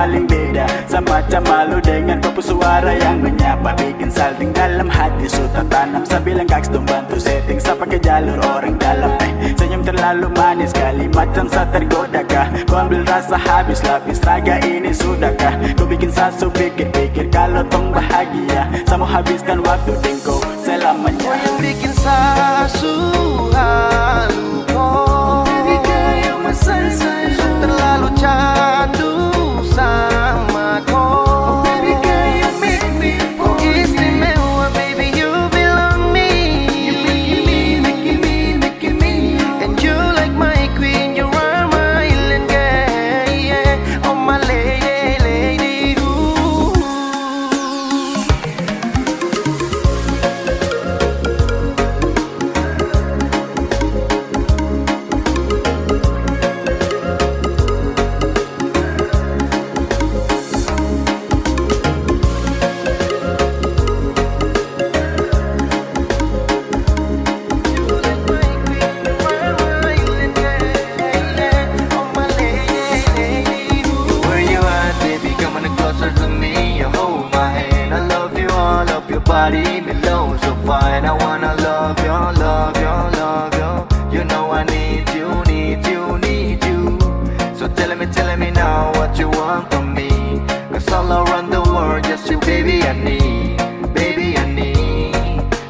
paling beda. Sama-sama malu dengan papu suara yang menyapa, bikin salting dalam hati. Suta tanam sa bilang gags bantu setting sa pagkajalur orang dalam. Senyum terlalu manis, kalimat yang sa tergoda ka. Ku ambil rasa habis, lapis naga ini sudahkah. Ku bikin sasu pikir-pikir kalau tong bahagia. Sa mo habiskan waktu dengko selamanya. Kau yang bikin sasu halu ko. Baby kayo masay-say, terlalu candu sama ko. Baby kayo make me fall. Istimewa baby, you belong me. You making me. And you like my queen, you are my island girl, yeah. Oh my lady, ooh. Body below so fine. I wanna love you. You know I need you. So tell me now what you want from me. Cause all around the world just you baby I need.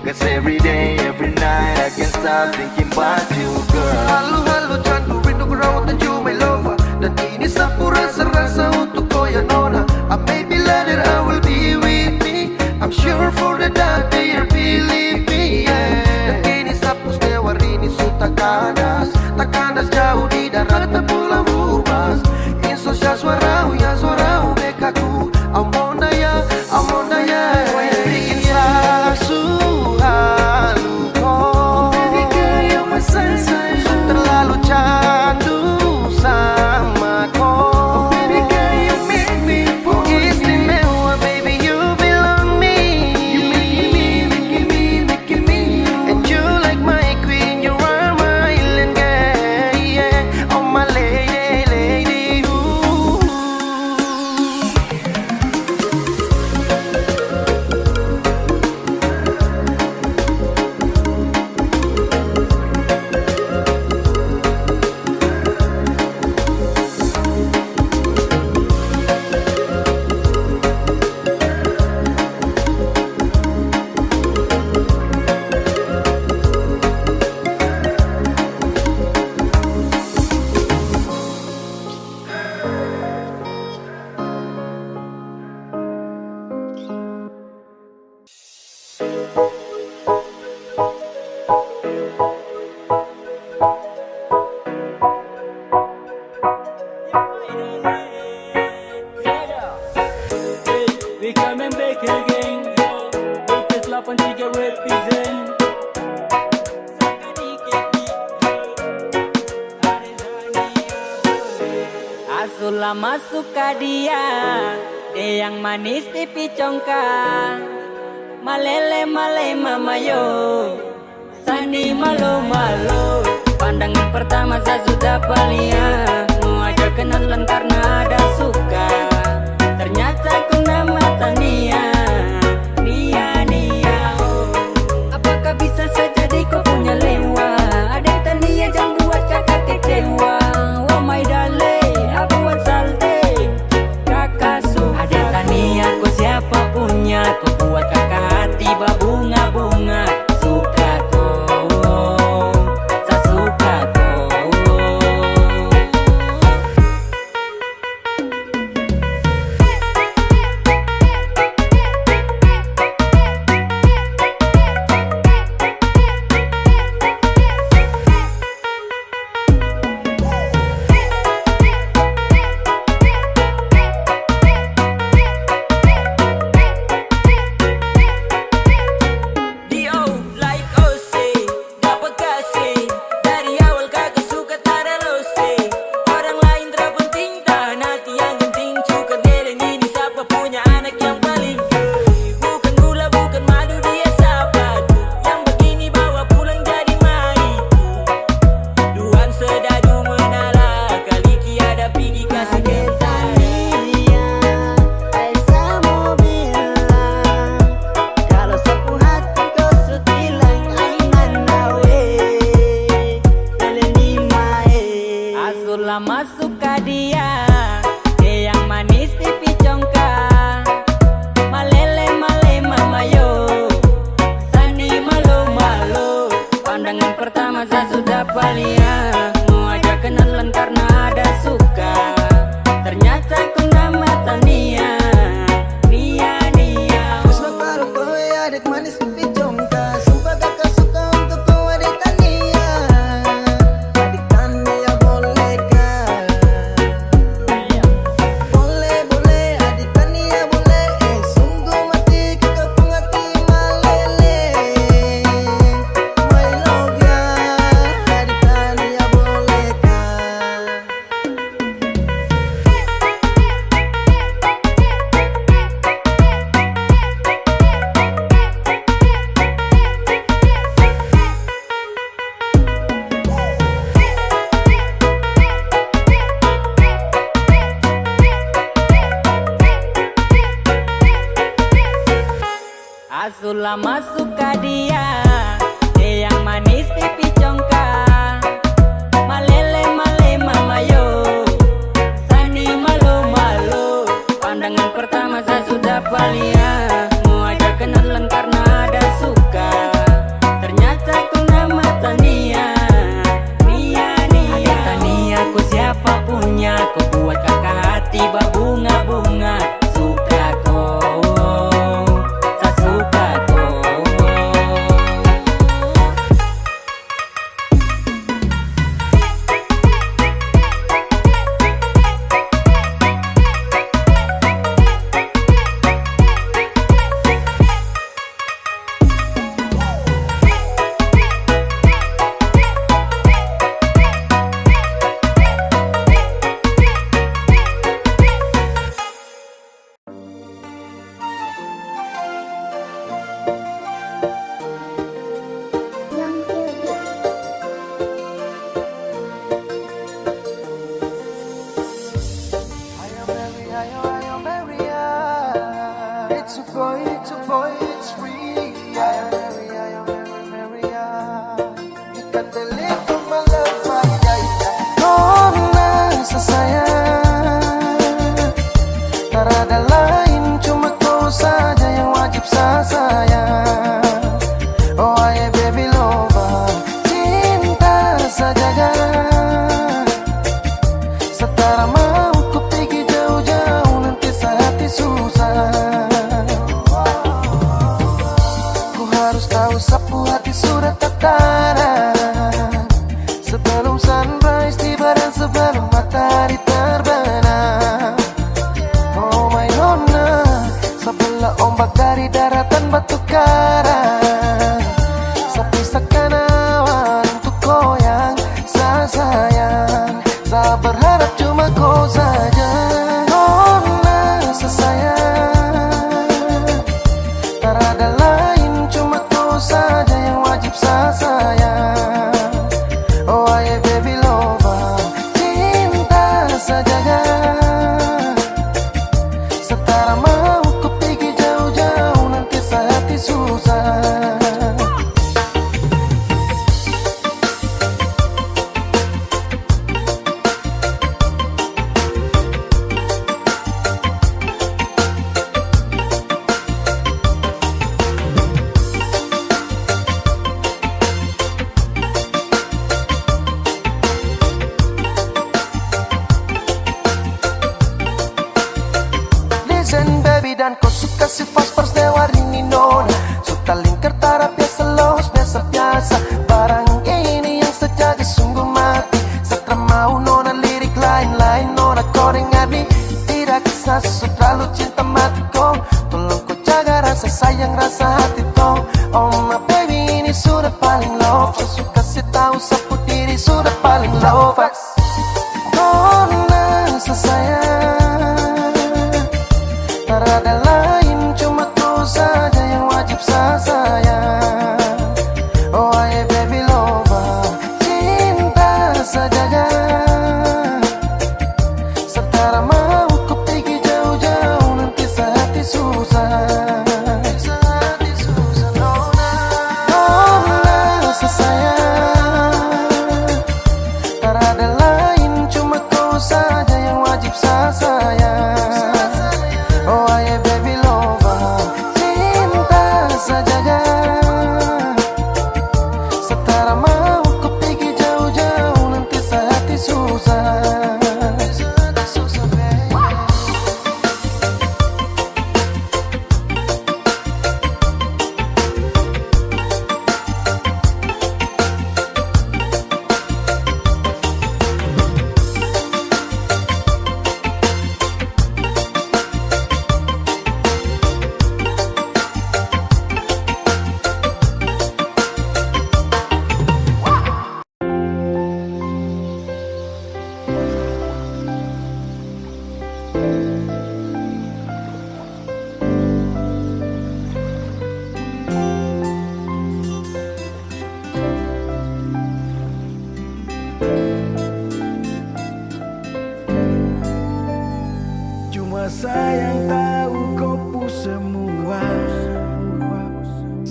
Cause every day, every night I can't stop thinking about you girl. Halo candu rindu kerawat dan you my lover. Dan ini sapu rasa-rasa untuk kau ya nona. Maybe later I will be with me. I'm sure for the dark day you'll believe me, yeah. Dan kini sapu stewarini su takanas jauh di darat dan pulau rubas. Insosya suarau bekaku. Amona ya. Kau yang bikin sasu halu ko. Baby kayo masay-say, terlalu candu sama ko. Baby kayo make me fall. Istimewa baby, you belong me. You making me. And you like my queen, you are my island girl, yeah. Oh my lady, ooh. We coming back again. This love and she get represent. Asula masuk ke dia yang manis pipi congkak. Malele mama yo, Sani malu. Pandangan pertama saya sudah palia. Mau ajak kenalan karena ada suka. Ternyata ku nama Tania, oh. Apakah bisa saja kau punya lewa? Ada Tania jangan buat kakak kecewa. Oh my darling, aku buat salte kakak su. Ada Tania ku siapa punya? Ku buat kakak hati berbunga-bunga. Suka kau, saya suka kau. Aku lama suka dia, dia yang manis pipi congkak, malele male mamayo, sani malu malu. Pandangan pertama saya sudah palia, mau ajak kenalan karena ada suka. Ternyata kau nama Tania, Nia Nia. Ada Tania ku siapa punya, kau buat kakak hati berbunga-bunga. Suka kau, saya suka kau. It's a boy, it's free. I am Mary. You can believe in my love, oh, nasa sayang. Tak ada lain, cuma kau saja yang wajib saya sayang. Oh, I baby lover, cinta saja. Setara mau ku pergi jauh-jauh, nanti saya hati susah. Ku harus tahu sapu hati sudah tertara, sebelum sunrise tiba dan sebelum matahari terbenam. Oh my nona, sebelah ombak dari daratan batu karang, sepisahkan awan untuk goyang. Saya sayang, saya berharap cuma kau saja. Oh nasa sayang, tak ada lain, cuma kau saja yang wajib saya sayang. Oh I baby lover, cinta saja. Setara mau ku pergi jauh-jauh, nanti saya hati susah. Listen baby, dan kau suka si fast warni nona, suka lingkar tarap biasa los, biasa-biasa. Barang ini yang sejati sungguh mati. Setelah mau nona lirik lain-lain, nona kau dengar nih. Tidak kisah sesuatu terlalu cinta mati kau. Tolong kau jaga rasa sayang, rasa hati kau. Oh my baby, ini sudah paling love. Saya suka si tahu sapu diri sudah paling love. Oh nasa sayang, tak ada lain, cuma kau saja yang wajib saya sayang. Oh I baby lover, cinta saja. Setara mau ku pergi jauh-jauh, nanti saya hati susah. Oh nasa sayang, tak ada lain, cuma kau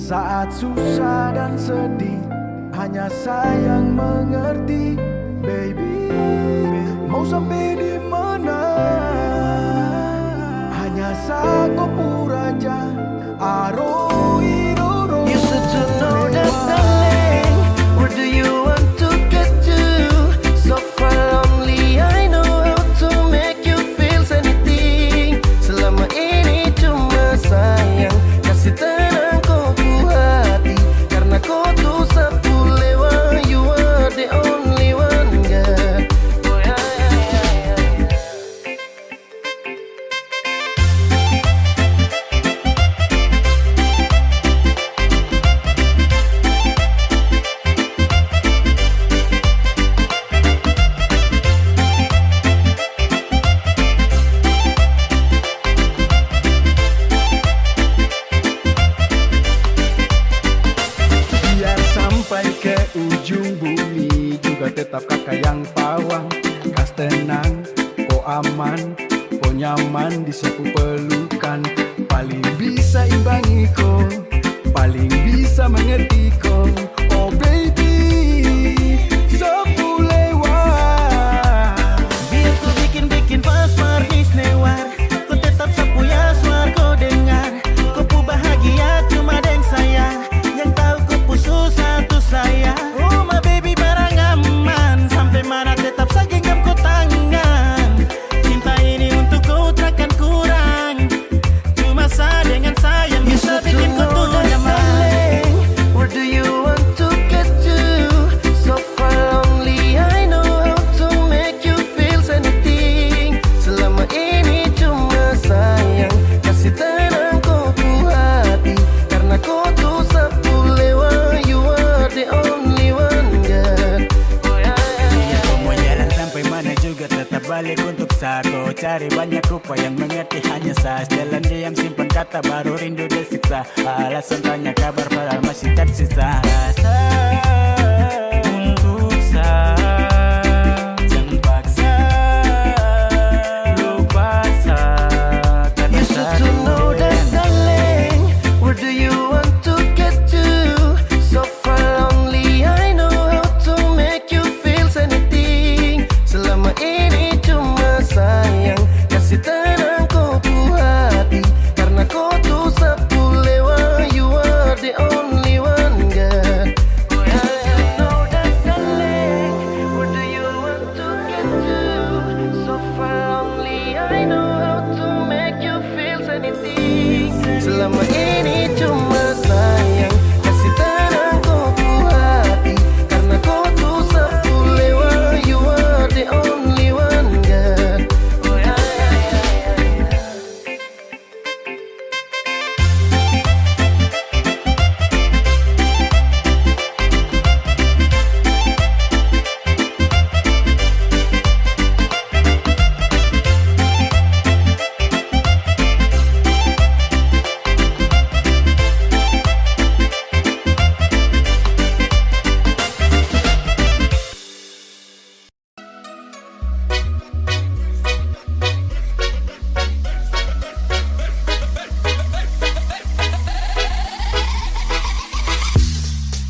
Saat susah dan sedih, hanya sayang mengerti, baby. Mau sampai di mana? Hanya sako puraja, aro iroro. You said to know that, darling. Where do you want to get to? So far lonely, I know how to make you feel anything. Selama ini cuma sayang, kasih tenang kau ku hati. Karena kau tuh sapu lewa, you are the only one, girl. Oh, yeah, yeah, yeah, yeah. Biar sampai ke ujung bumi juga tetap kakak yang pawang. Kas tenang, kau aman, kau nyaman di suku pelukan. Paling bisa imbangi kau, paling bisa mengerti kau. Oh baby, sapu lewat. Biar ku bikin pas manis lewat, ku tetap sapu ya suara kau dengar. Kau pu bahagia cuma deng saya, yang tahu ku pusu satu saya. Oh my baby barang aman, sampai mana tetap saja genggam kau tangan. Cinta ini untuk kau takkan kurang, cuma sa dengan sayang bisa bikin kau tuh nyaman. Where do you want to get to? So far lonely, I know how to make you feel anything. Selama ini cuma sayang, kasih tenang kau ku hati. Karena kau tuh sapu lewa, you are the only one, girl. Oh, yeah, yeah, Iya yeah. kau mau jalan sampai mana juga tetap balik untuk sako. Cari banyak rupa yang mengerti hanya sah. Setelan diam simpan kata baru rindu disiksa. Alasan tanya kabar padahal masih tersisa rasa untuk sah. Jangan paksa lupa sah. Karena You should to know that, darling. Where do you want to get to? So far lonely, I know how to make you feel anything. Selama ini cuma sayang, kasih tenang kau ku hati. Karena kau tuh sapu lewa, you are the only one, girl. Oh, yeah, yeah, know that, darling. Where do you want to get to? So far lonely, I know how to make you feel anything. Selama ini cuma sayang, kasih tenang kau ku hati. Karena kau tuh sapu lewa, you are the only one, girl. Oh, yeah, yeah, yeah, yeah, yeah.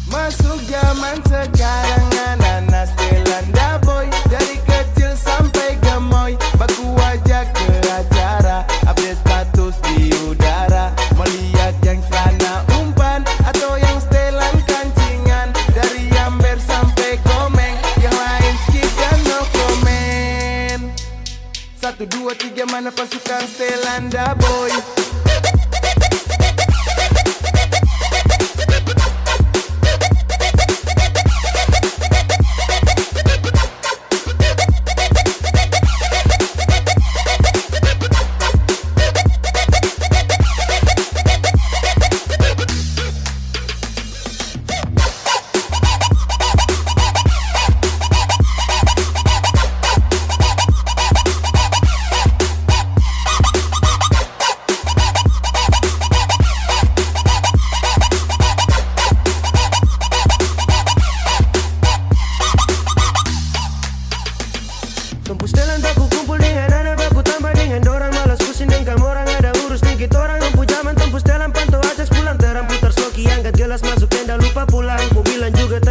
Masuk zaman sekarang anak-anak Belanda boy. Dari kecil sampai gemoy, baku aja ke acara, update status di udara. Melihat yang celana umpan atau yang setelan kancingan. Dari Amber sampai Komeng, yang lain skip dan no comment. 1, 2, 3 mana pasukan Stelanda boy.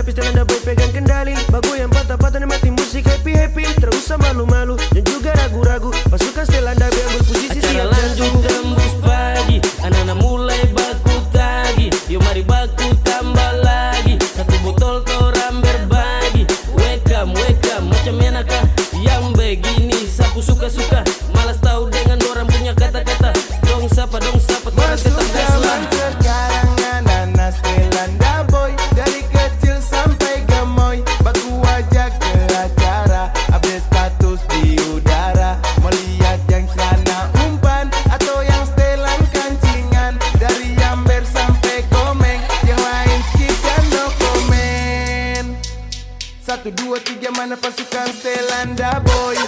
tapi setelah anda boy pegang kendali. Bagu yang patah-patah nikmati musik happy-happy. Tak usah malu-malu dan juga ragu-ragu. Pasukan setelah anda ambil posisi Acara siap dan lanjut tunggu. tembus pagi, anak-anak mulai baku tagi. Yuk mari baku tambah lagi, satu botol torang berbagi. Welcome, welcome, macam enakah yang begini? Sapu suka-suka, malas tahu dengan orang punya kata-kata. Dong sapa, torang tetap gas lah. Sekarang anak-anak Stelanda boy, dari kecil sampai gemoy. Baku ajak ke acara, update status di udara. Melihat yang celana umpan atau yang setelan kancingan. Dari Amber sampai Komeng, yang lain skip dan no komen. 1, 2, 3 mana pasukan Stelanda boy?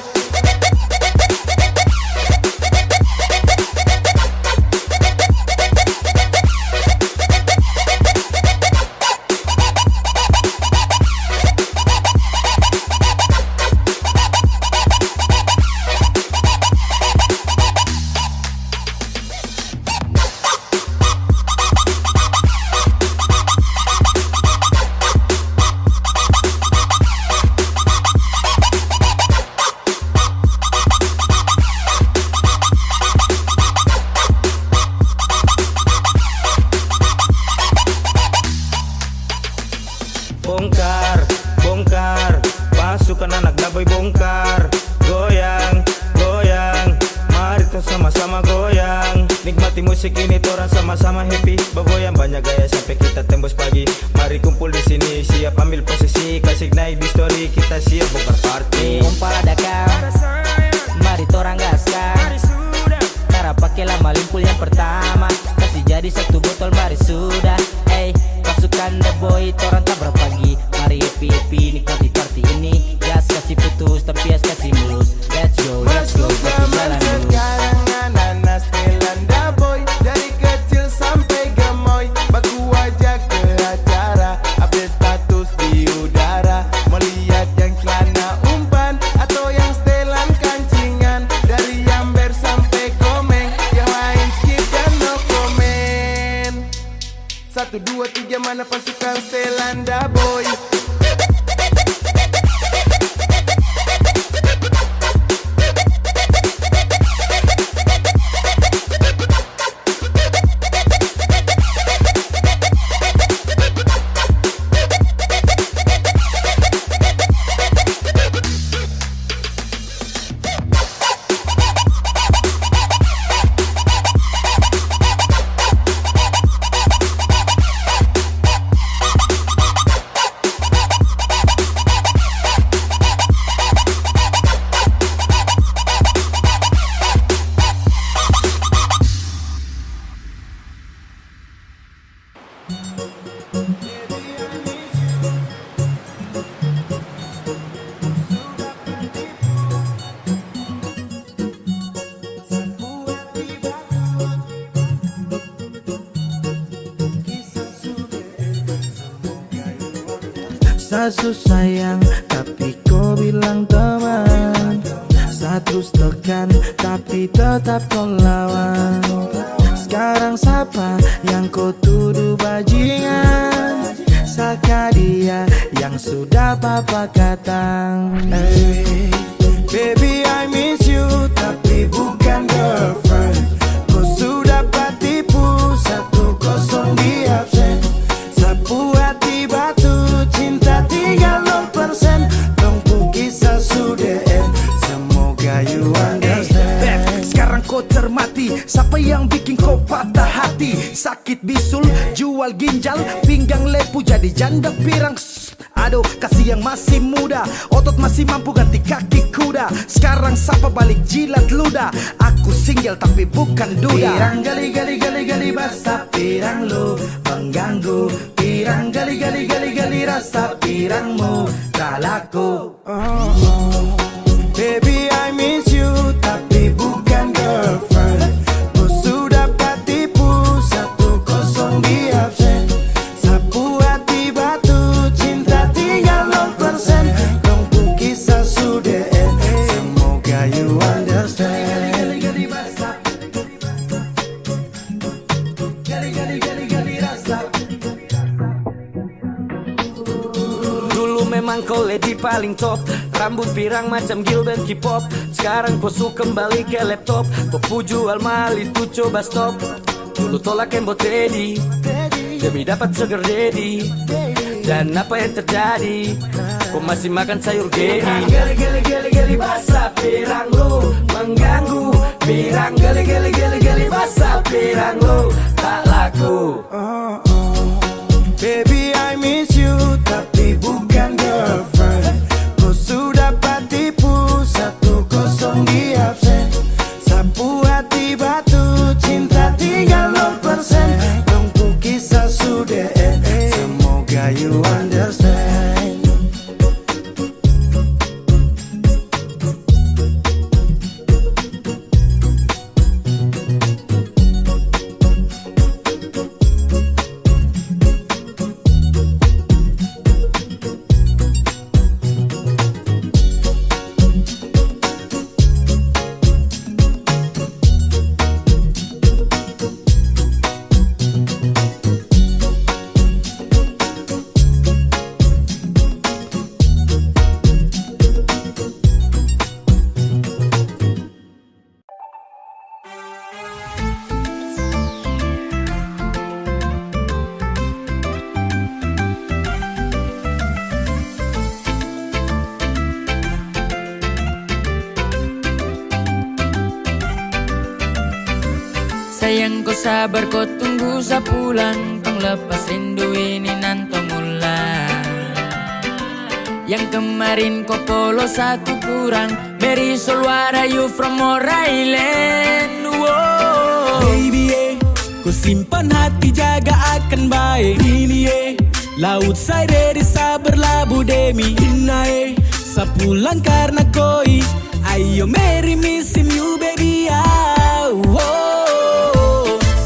Bongkar, bongkar, pasukan anak daboy bongkar. Goyang, goyang, mari tuh sama-sama goyang. Nikmati musik ini torang sama-sama happy. Bergoyang banyak gaya sampai kita tembus pagi. Mari kumpul di sini, siap ambil posisi. Kasih naik di story, kita siap bongkar party. Kompa adakah? Mari torang gaskan. Cara pakai lama limpul yang pertama. Kasih jadi satu botol mari sudah. Hey, pasukan The Boy torang tak berpagi. Mari happy-happy nikmati party ini. Gas kasih putus tapi gas kasih mulus. Let's go, pakai jalan dulu. Sekarang anak-anak Stelanda boy, dari kecil sampai gemoy. Baku ajak ke acara, update status di udara. Melihat yang celana umpan atau yang setelan kancingan. Dari Amber sampai Komeng, yang lain skip dan no komen. 1, 2, 3 mana pasukan Stelanda boy? Satu sayang, tapi kau bilang teman. Satu tekan, tapi tetap kau lawan. Sekarang siapa yang kau tuduh bajingan? Saka dia yang sudah papa katang. Hey, baby I miss you, tapi bukan girlfriend. Kau sudah patipu, 1-0 di absen. Sapu hati batu, cinta tinggal 0%. Tunggu kisah sudah end, semoga you understand. Sekarang kau cermati, siapa yang bikin kau patah hati? Sakit bisul, jual ginjal, pinggang lepu jadi janda pirang. Aduh, kasih yang masih muda, otot masih mampu ganti kaki kuda. Sekarang siapa balik jilat ludah? Aku single tapi bukan duda. Pirang gali basah pirang lu mengganggu. Pirang gali rasa pirangmu tak laku. Baby I miss you, tapi bukan girlfriend. Kau sudah patipu, 1-0 di absen. Sapu hati batu, cinta tinggal 0%. Tunggu kisah sudah end, semoga you understand. Gali basah, gali rasa. memang kau lady paling top. Rambut pirang macam Gilbert K-pop. Sekarang kau suka kembali ke laptop. Kau jual mahal itu coba stop. Dulu tolak embot Teddy demi dapat sugar daddy. Dan apa yang terjadi? Kau masih makan sayur gedi. Geli basah pirang lu mengganggu. Pirang geli basah pirang lu tak laku. Baby I miss you tapi bukan girlfriend. Kau sudah tipu 1-0 di absen. Sapu hati batu cinta tinggal 0%. Tunggu kisah sudah semoga you understand. Sayang kau sabar kau tunggu sepulang. Tong lepas rindu ini nanto mulai. Yang kemarin kau polo satu kurang. Marisol what are you from More Island? Baby ku simpan hati jaga akan baik. Ini laut saya ready sabar labu demi. Ina sapulang karena koi. Ayo marry me sim you baby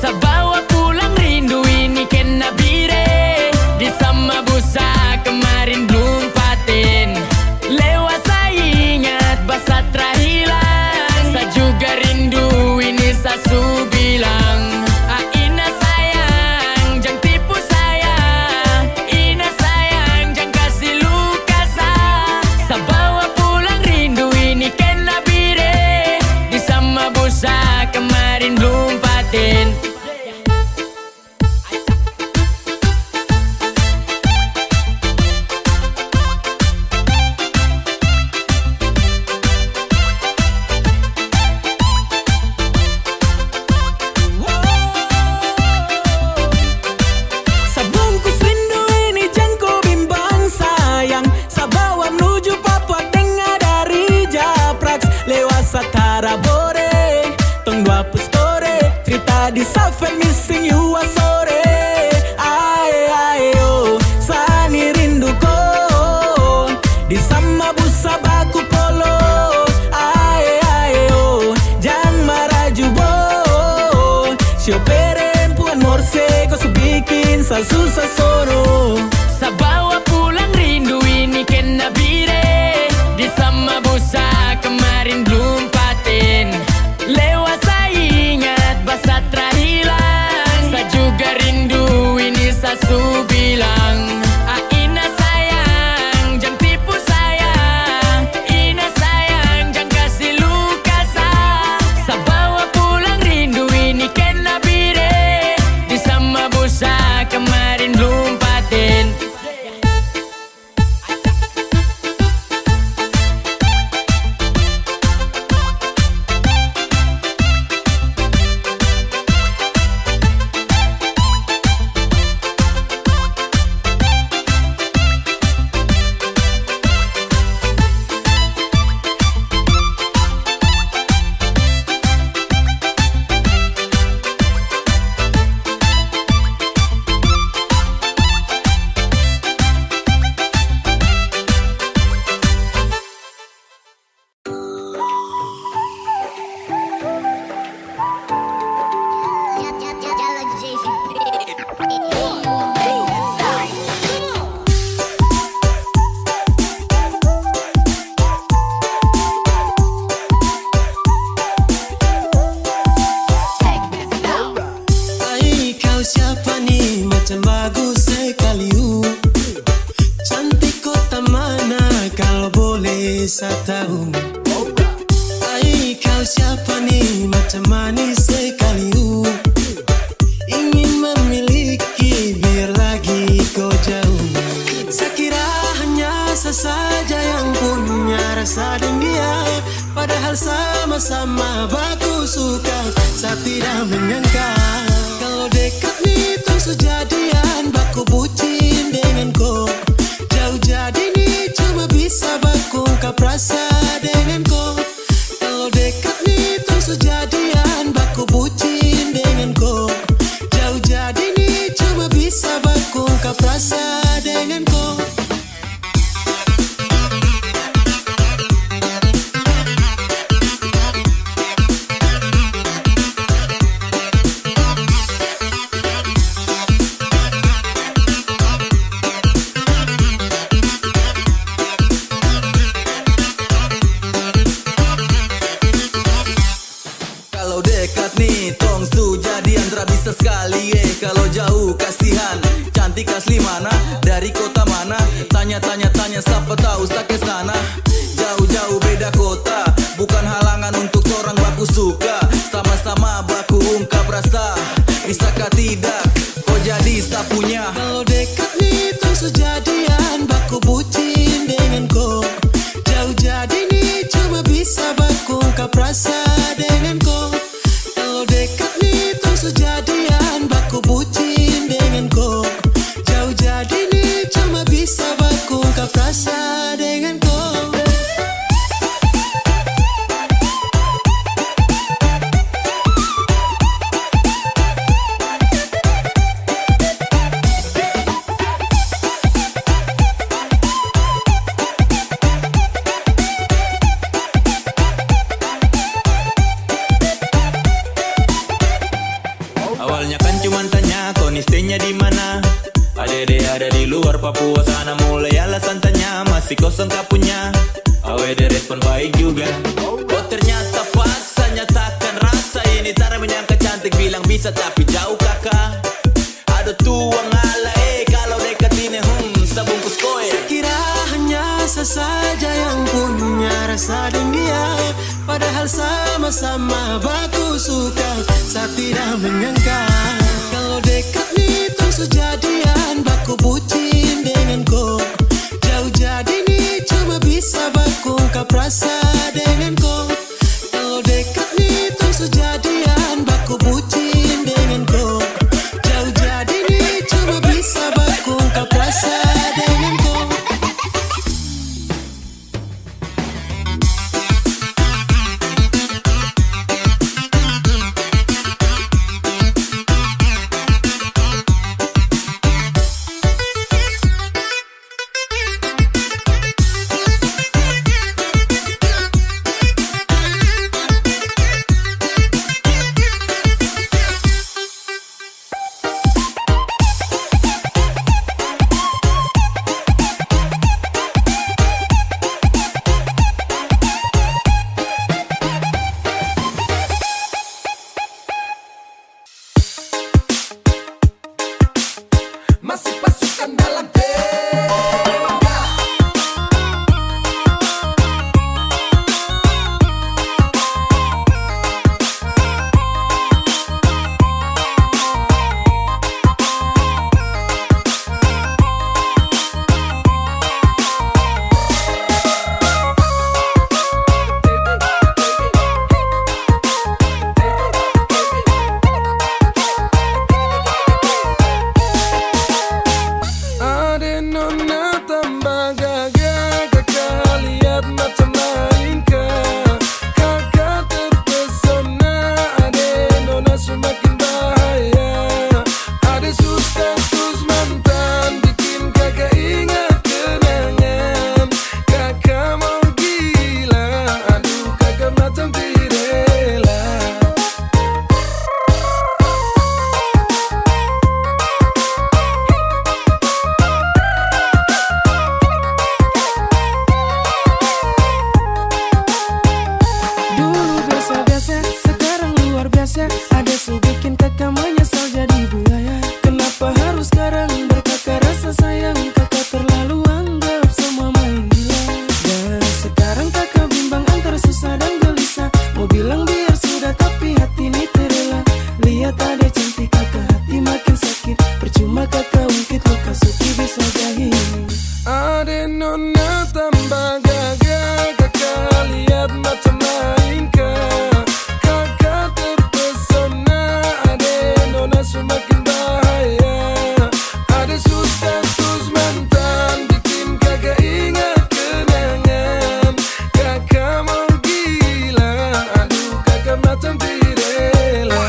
Sa bawa pulang rindu ini kena bire. Di sama busa kemarin belum paten. Lewat saya ingat basa terhilang. Sa juga rindu ini sa su bilang. Ina sayang jangan tipu saya. Ina sayang jangan kasih luka sa bawa pulang rindu ini kena bire. Di sama busa kemarin belum paten. Sabungkus rindu ini jangan kau bimbang sayang. Sabawa menuju Papua tengah dari Japraks. Lewat Satara Bore tong 2 pustore. Cerita di Safel missing you sore. Ayo sani rindu ko. Di sama busa baku polo. Ayo jangan marah jubo. Siopere puan morse kau bikin sa susah sono. Sa bawa pulang rindu ini kena bire. Di sama busa kemarin belum paten. Lewat saya ingat basa terhilang. Sa juga rindu ini sa su bilang. Ina sayang jangan tipu saya. Ina sayang jangan kasih luka sa bawa pulang rindu ini kena bire. Di sama busa kemarin belum paten. bisa tahu. Hai kau siapa nih, macam manis sekali ingin memiliki biar lagi kau jauh. Saya kira hanya saya saja yang punya rasa dan dia, padahal sama-sama baku suka. Saya tidak menyangka kalau dekat nih terus jadian, baku bucin dengan kau. Jauh jadi nih cuma bisa baku ungkap rasa dengan kau. Kalau dekat nih terus jadian, baku bucin dengan kau. Jauh jadi nih cuma bisa baku ungkap rasa dengan kau. Kalau dekat nih tong su jadian tra bisa sekali kalau jauh kasihan. Cantik asli mana, dari kota mana, tanya-tanya siapa tahu tak ke sana. Jauh-jauh beda kota, bukan halangan untuk orang baku suka. Sama-sama baku ungkap rasa, bisakah tidak kau jadi sapunya. Kalau dekat nih terus jadian, baku bucin dengan kau. Jauh jadi nih cuma bisa baku ungkap rasa dengan kau. Kalau dekat nih terus jadian, baku bucin dengan kau. Jauh jadi nih cuma bisa baku ungkap rasa dengan kau. Awalnya kan cuman tanya kau nih stay-nya di mana. Adede ada di luar Papua sana, mulai alasan tanya masih kosong tak punya. Awede respon baik juga. Oh ternyata pas nyatakan rasa ini, tak menyangka cantik bilang bisa tapi jauh kakak. Aduh tuang ala kalau dekat ini sabungkus koe. Saya kira hanya saya saja yang punya rasa dan dia, padahal sama-sama baku suka. Saya tidak menyangka kalau dekat nih terus jadian, baku bucin dengan kau. Jauh jadi nih cuma bisa baku ungkap rasa dengan kau. Kalau dekat nih terus jadian, baku bucin dengan kau. Jauh jadi nih cuma bisa baku ungkap rasa dengan kau. nona tambah gagah, kakak lihat macam lain kah? Kakak terpesona, ade nona semakin bahaya. Ada status mantan, bikin kakak ingat kenangan. Kakak mau gila, aduh kakak macam tirela.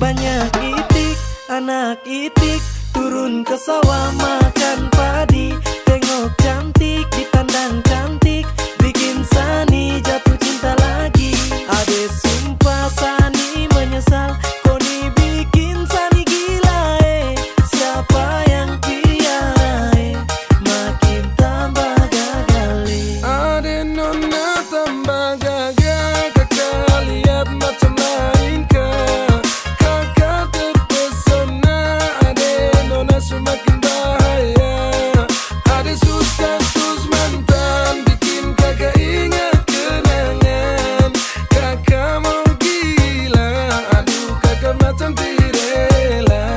Banyak itik, anak itik turun ke sawah makan padi. Tengok cantik, dipandang cantik, bikin Sani jatuh cinta lagi. Ade sumpah Sani menyesal, Koni bikin Sani gila siapa yang piara makin tambah gagal Ade nona tambah gagah, kakak lihat macam lain kah? Kakak terpesona, ade nona semakin bahaya. Ada status mantan, bikin kakak ingat kenangan. Kakak mau gila, aduh kakak macam tirela.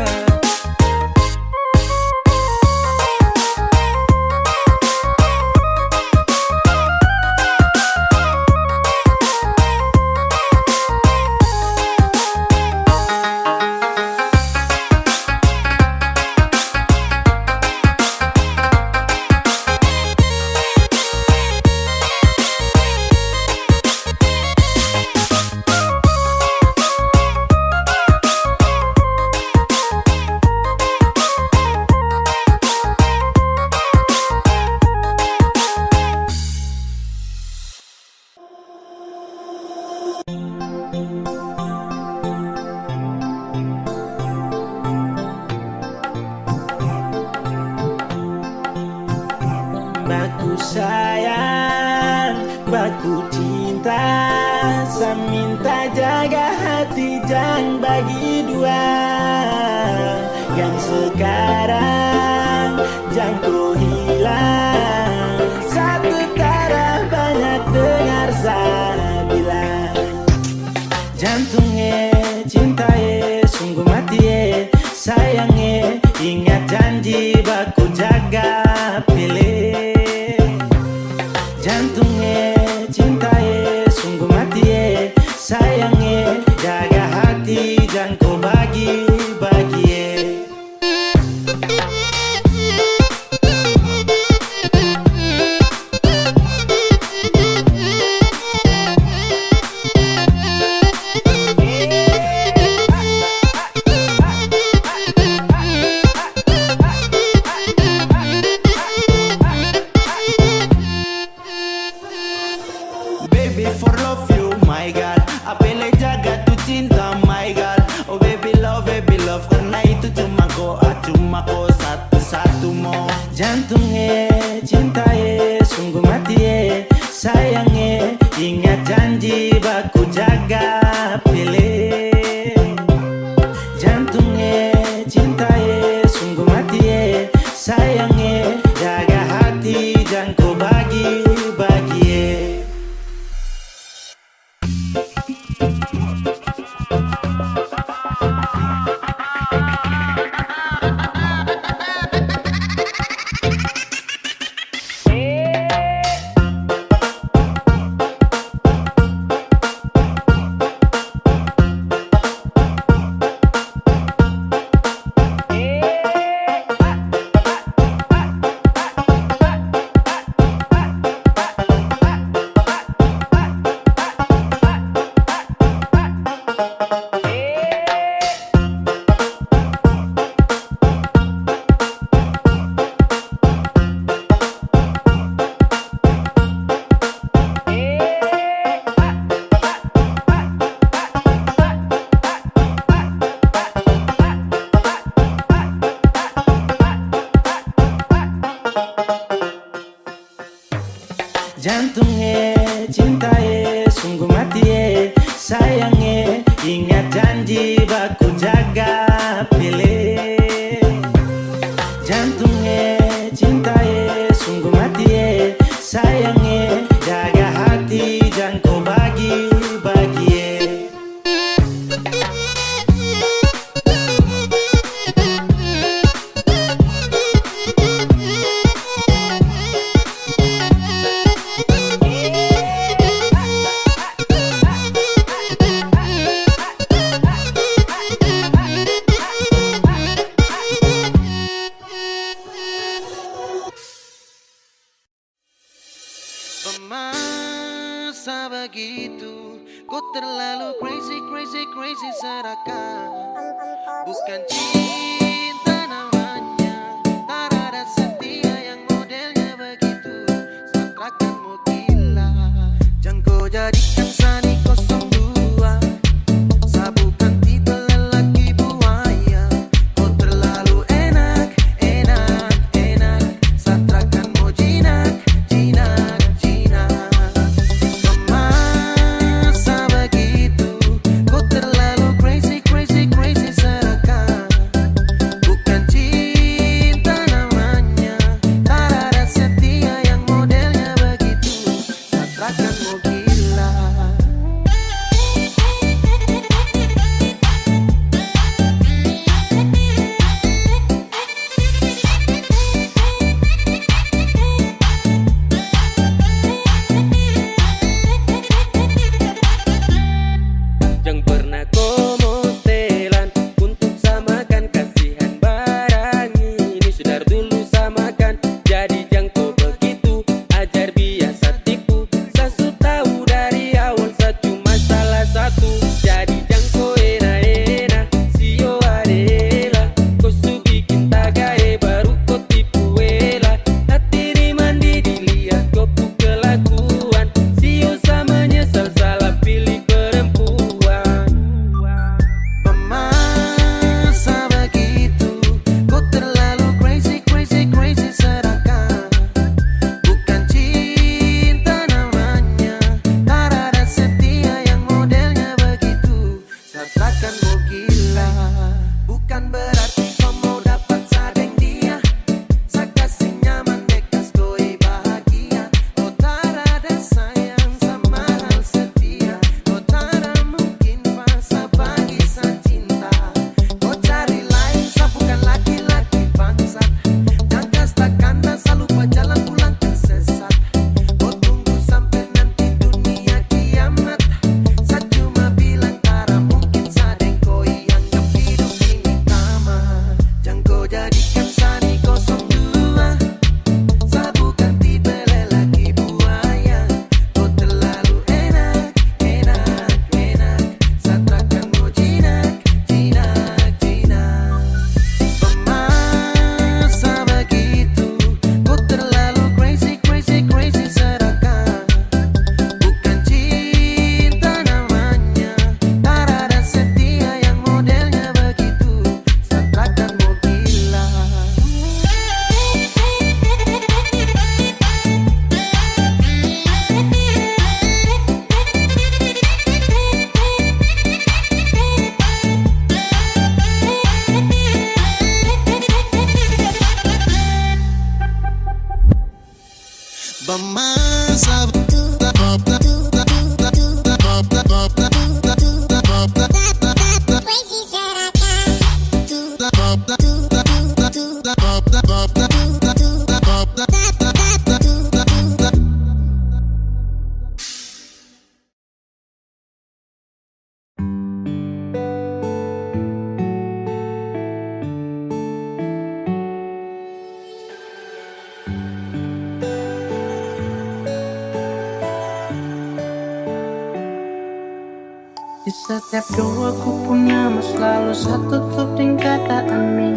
Baku sayang, baku cinta, saya minta jaga hati jangan bagi dua. Yang sekarang jangan kau hilang, satu taraf banyak dengar saya bilang. Jantungnya cintaye sungguh mati sayangnya, ingat janji baku jaga pilih. Jantungnya cintaye sungguh mati sayangnya, jaga hati jangan kau bagi-bagi. Baby for love you, my God. Apele jaga tu cinta, my God. Oh baby love, karena itu cuma ko satu-satu mo. Jantungnya cintaye sungguh mati sayangnya, ingat janji baku jaga pilih. Jantungnya cintaye sungguh mati sayangnya, jaga hati jangan kau bagi-bagi. Sayangnya ingat janji baku jaga pilih. Jantungnya cintai sungguh mati sayangnya jaga hati jangan kau bagi-bagi Masa begitu kau terlalu crazy, crazy, crazy serakah. Bukan cinta namanya, tak ada setia yang modelnya begitu. Satrakanmu gila, jangan kau jadikan Sani 02. Sabukan tipe lelaki buaya. Kau terlalu enak, enak, enak. Satrakanmu jinak, jinak, jinak. Masa begitu kau terlalu crazy, crazy, crazy serakah. Bukan cinta namanya, tak ada setia yang modelnya begitu. Satrakanmu gila. Jangan pernah kau motelan untuk samakan kasihan barang ini. Sudah dulu samakan, jadi jangan kau begitu ajar biasa tipu. Sasu tahu dari awal sa cuma salah satu. Jadi jangan kau enak-enak sio adela. Kau su bikin tagae baru kau tipu ela. Hati ini mandi dilihat kau pu kelakuan. Sio sama nyesal salah pilih perempuan. Masa begitu kau terlalu crazy, crazy, crazy serakah. Bukan cinta namanya, tak ada setia yang modelnya begitu. Satrakanmu gila. Bukan berarti kau mau dapat sadeng dia. Sa kasih nyaman bekas koi bahagia. Kau tak ada sayang sama hal setia. Kau tak ada mungkin fasa bagi sa cinta. Kau cari lain, sa bukan laki-laki bangsat. Dan kasta kanda selalu berjalan pulang tersesat. Kau tunggu sampai nanti dunia kiamat. Sa cuma bilang tara mungkin sadeng koi anggap hidup ini tamat. Jangan kau jadikan Sani 02. Sa bukan tipe lelaki buaya. Kau terlalu enak, enak, enak. Satrakanmu jinak, jinak, jinak. Masa begitu kau terlalu crazy, crazy, crazy serakah. Bukan cinta namanya, tak ada setia yang modelnya begitu. Satrakanmu gila. Masa Di setiap doaku punya mas selalu satu tutup dengan kata amin.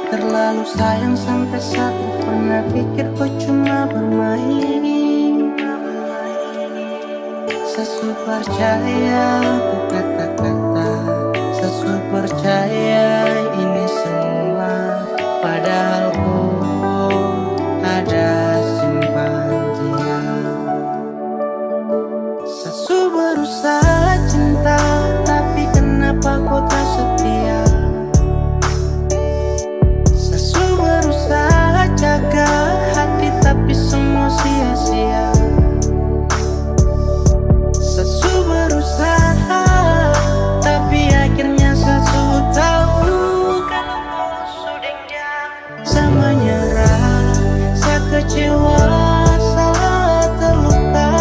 Terlalu sayang sampai satu pernah pikir kau cuma bermain. Sesu percaya ku kata-kata, sesu percaya ini semua. Padahal ku ada simpan dia. berusaha cinta, tapi kenapa kau tak setia? Sesu berusaha jaga hati, tapi semua sia-sia. Sesu berusaha, tapi akhirnya sesu tahu kalau kau sudah dia. Saya menyerah, saya kecewa, saya terluka.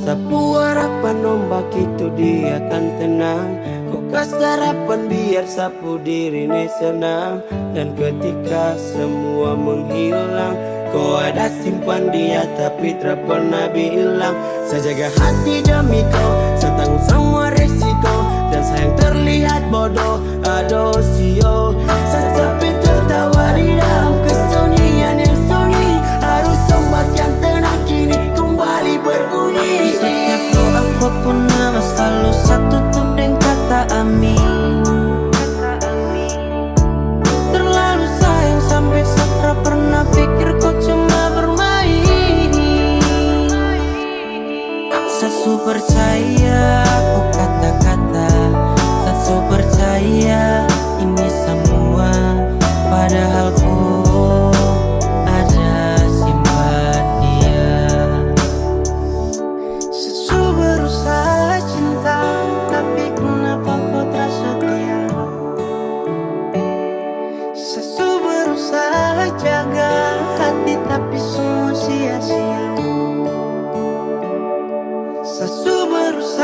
Sapu harapan ombak itu dia akan tenang. Kau kasih harapan biar sapu diri ini senang. Dan ketika semua menghilang, kau ada simpan dia tapi tak pernah bilang. Saya jaga hati demi kau, saya tanggung semua resiko. Dan sayang terlihat bodoh, aduh sio. Saya tapi tertawa di dalam kesunyian yang sunyi. Harus ombak yang tenang kini kembali berbunyi. Setiap doa pun nama selalu satu tutup dengan kata amin. Terlalu sayang sampai saya pernah pikir kau cuma bermain. Sesu percaya aku kata-kata, sesu percaya ini semua, padahal kau ada simpan dia. Sesu berusaha cinta, tapi kenapa kau tak setia? Sesu berusaha jaga hati, tapi semua sia-sia. Sesu berusaha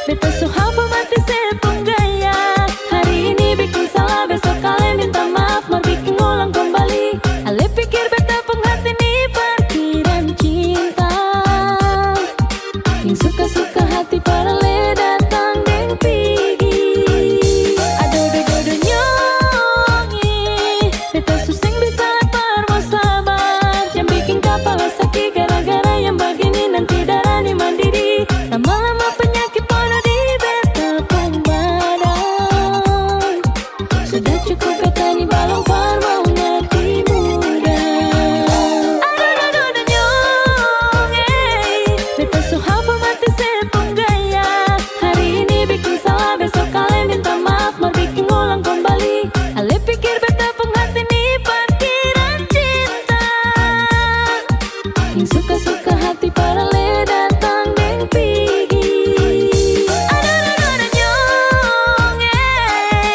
Beta suhapa mati sepung gaya. Hari ini bikin salah, besok kalian minta maaf, mau bikin ulang kembali. Ale pikir beta penghati nih parkiran cinta. Yang suka-suka hati para le datang deng pigi. Aduh dudu nyongi, beta suseng bisa lepar mau sabar. Jangan bikin kepala sakit gara-gara yang begini, nanti darah nih mandiri. Lama-lama penyakit pada di beta pun badan. Sudah cukup kata nih balong par mau ngerti muda. Aduh dudu nyongi, beta suhapa mati sepung gaya. Hari ini bikin salah, besok kalian minta maaf, mau bikin ulang kembali. Ale pikir beta penghati nih parkiran cinta. Yang suka-suka hati para le datang deng pigi. Aduh nyonge,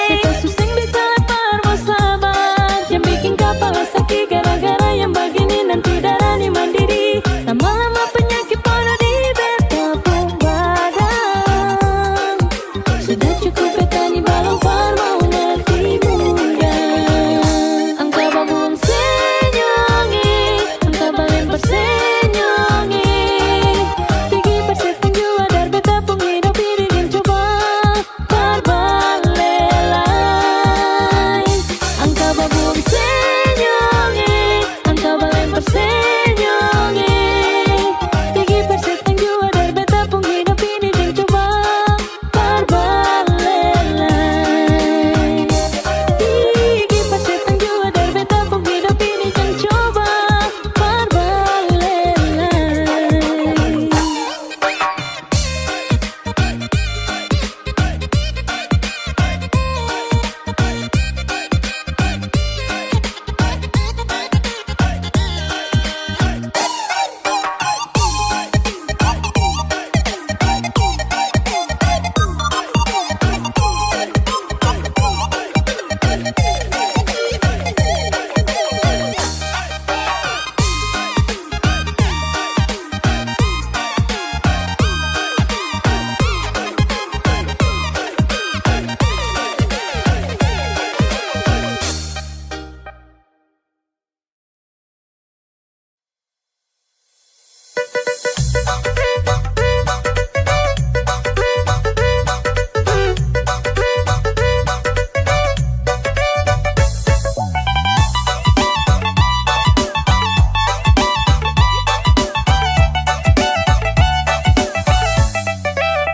beta suseng bisa lepar mau sabar. Jangan bikin kepala sakit gara-gara yang begini, nanti darah nih mandiri. Lama-lama penyakit pada di beta pun badan. Sudah cukup beta nih balong par mau ngerti muda. Angka bangun senyongi, angka balen persenyongi. Tinggi persetan jua dar beta pun hidup ini dan coba parbalelai. Angka bangun senyongi, angka balen persenyongi. Tinggi persetan jua dar beta pun hidup ini dan coba parbalelai. Tinggi persetan jua dar beta pun hidup ini dan coba parbalelai.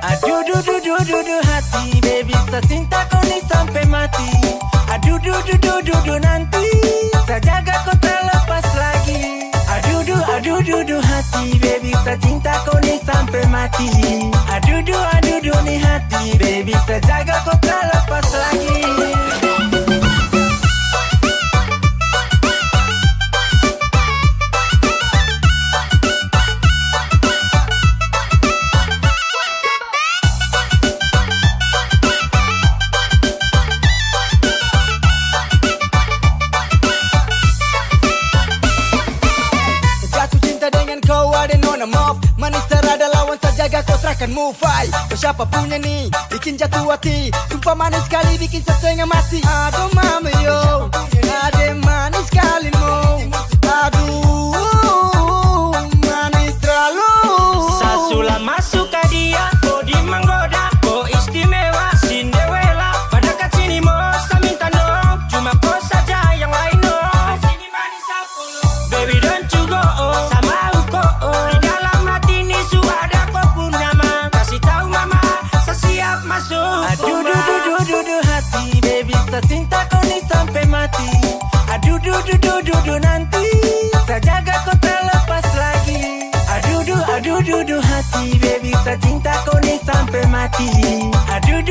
Aduh dudu hati, baby saya cinta kau nih sampai mati. Aduh dudu nanti saya jaga kau terlepas lagi. Aduh dudu hati, baby saya cinta kau nih sampai mati. Aduh nih hati, baby saya jaga kau terlepas lagi. Jatuh cinta dengan kau ada nona move. Manis terada lawan saja kau terakan move ay. Kau siapa punya nih bikin jatuh hati. Sumpah manis sekali bikin setengah mati. Aduh mama yo, ada manis sekali mo. Aduh manis terlalu. Sasula masuk ke dia, kau di menggoda, kau istimewa, Cinderella. Pada kat sini mau saya minta no, cuma kau saja yang lain no. Sini manis aku lo, baby don't you go sama aku di dalam hati ini suara kau pun nama. Kasih tahu mama, saya siap masuk. Aduh dudu hati, baby saya cinta kau nih sampai mati. Aduh dudu nanti saya jaga kau terlepas lagi. Aduh dudu hati, baby saya cinta kau nih sampai mati. Aduh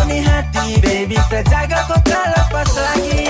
nih hati, baby saya jaga kau terlepas lagi.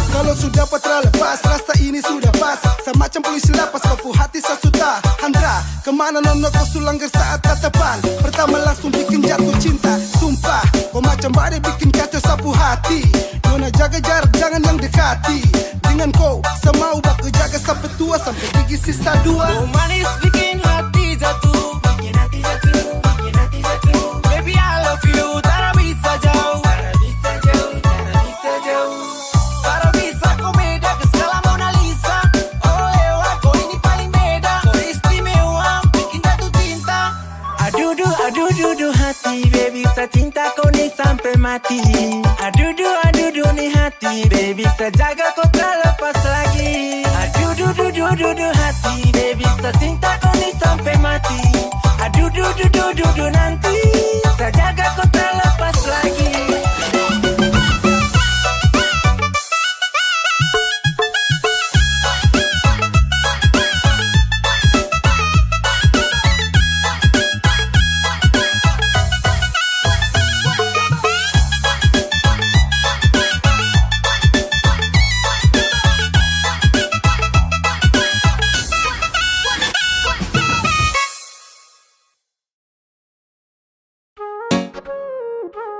Kalau sudah patra lepas, rasa ini sudah pas. Semacam macam polisi lapas, kau pu hati sasuta Handra, kemana nono kau sulanggar saat tatapan pertama langsung bikin jatuh cinta. Sumpah, kau macam badai bikin kacau sapu hati. Nona jaga jarak, jangan yang dekati. Dengan kau, semau baku jaga sampai tua, sampai gigi sisa dua. Oh manis bikin hati jatuh, bikin hati jatuh, bikin hati jatuh. Baby I love you, tak bisa jauh, tak bisa jauh, tak bisa jauh. Tak bisa kau beda ke segala Mona Lisa. Oh ewa, kau ini paling beda, kau istimewa, bikin jatuh cinta. Aduh hati, baby bisa cinta kau nih sampai mati. Aduh nih hati, baby bisa jaga kau tak lepas lagi. Aduh hati, baby bisa cinta kau nih sampai mati. Aduh nanti, bisa jaga kau tak lepas lagi.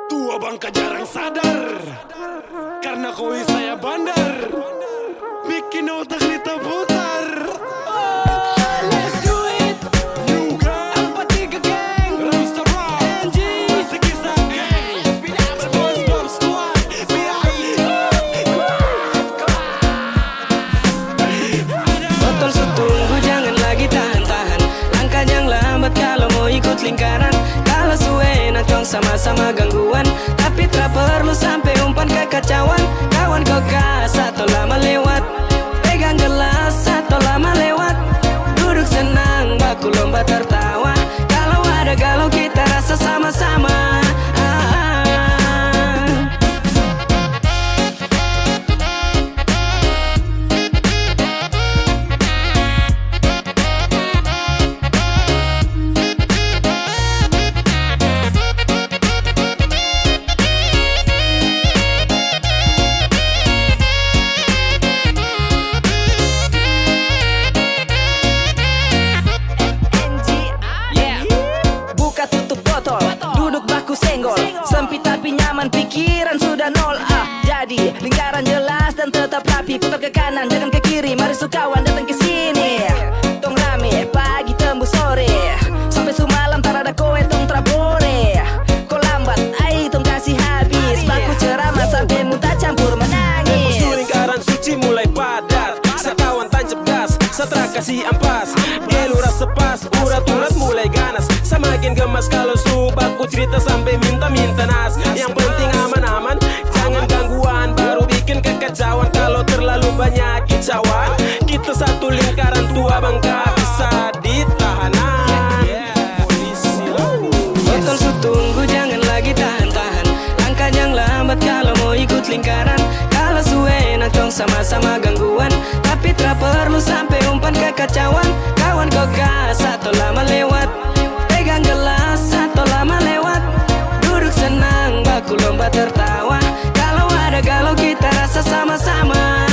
Tua bangka jarang sadar karena koi saya bandar, bikin otak kita putar. Let's do it. Juga 43 gang, Ramster Rock, NG, Sekisa gang, SpongeBob Squad, Botol setunggu jangan lagi tahan-tahan, langkah yang lambat kalau mau ikut lingkaran. Kalau suwe nongkrong sama-sama gangguan, tapi tak perlu sampai umpan kekacauan. Kawan kau satu lama lewat, pegang gelas satu lama lewat. Duduk senang baku lomba tertawa, kalau ada galau kita rasa sama-sama. Sempit tapi nyaman, pikiran sudah nol. Jadi lingkaran jelas dan tetap rapi. Putar ke kanan, jangan ke kiri. Mari sukawan datang ke sini. Tong rame, pagi tembus sore. Sampai sumalam tak ada kowe tong trabore. Kau lambat, ai tong kasih habis. Baku ceramah sampai muntah campur menangis. Musuh lingkaran suci mulai padat, sekawan tancap gas, setelah kasih ampas. Gelura sepas, urat-urat mulai ganas. Semakin gemas kalau baku cerita sampai minta nas. Yang penting aman-aman, jangan gangguan. Baru bikin kekacauan kalau terlalu banyak kicauan. Kita satu lingkaran tua bangka bisa ditahanan. Botol setunggu jangan lagi tahan-tahan, langkah yang lambat kalau mau ikut lingkaran. Kalau suwe nongkrong sama-sama gangguan, tapi tak perlu sampai umpan kekacauan. Kawan kau satu lama lewat, pegang gelas satu lama lewat. Duduk senang baku lomba tertawa, kalau ada galau kita rasa sama-sama.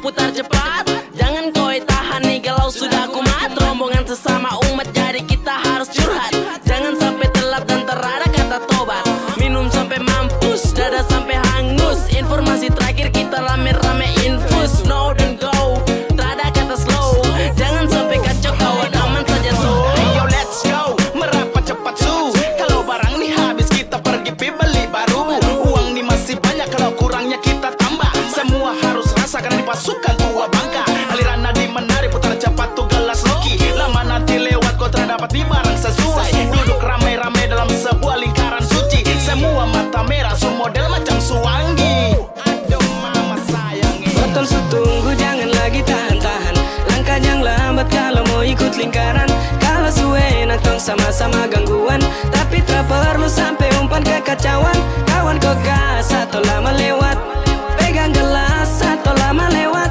Putar cepat, jangan kau tahan nih kalau sudah kumat. Rombongan sesama umat jadi kita harus curhat. Jangan sampai telat dan terada kata tobat. Minum sampai mampus, dada sampai hangus. Informasi terakhir kita rame-rame infus. No don't go, terada kata slow. Jangan sampai kacau kawan, aman saja so. Yo let's go, merapat cepat su. Kalau barang nih habis kita pergi beli baru. Uang nih masih banyak, kalau kurangnya kita tambah. Semua harus rasakan di pasukan tua bangka. Aliran nadi menari putar cepat tuh gelas loki. Lama nanti lewat ikut lingkaran. Kalau suwe nonton sama-sama gangguan, tapi tak perlu sampai umpan kekacauan. Kawan kau gas atau lama lewat, pegang gelas atau lama lewat,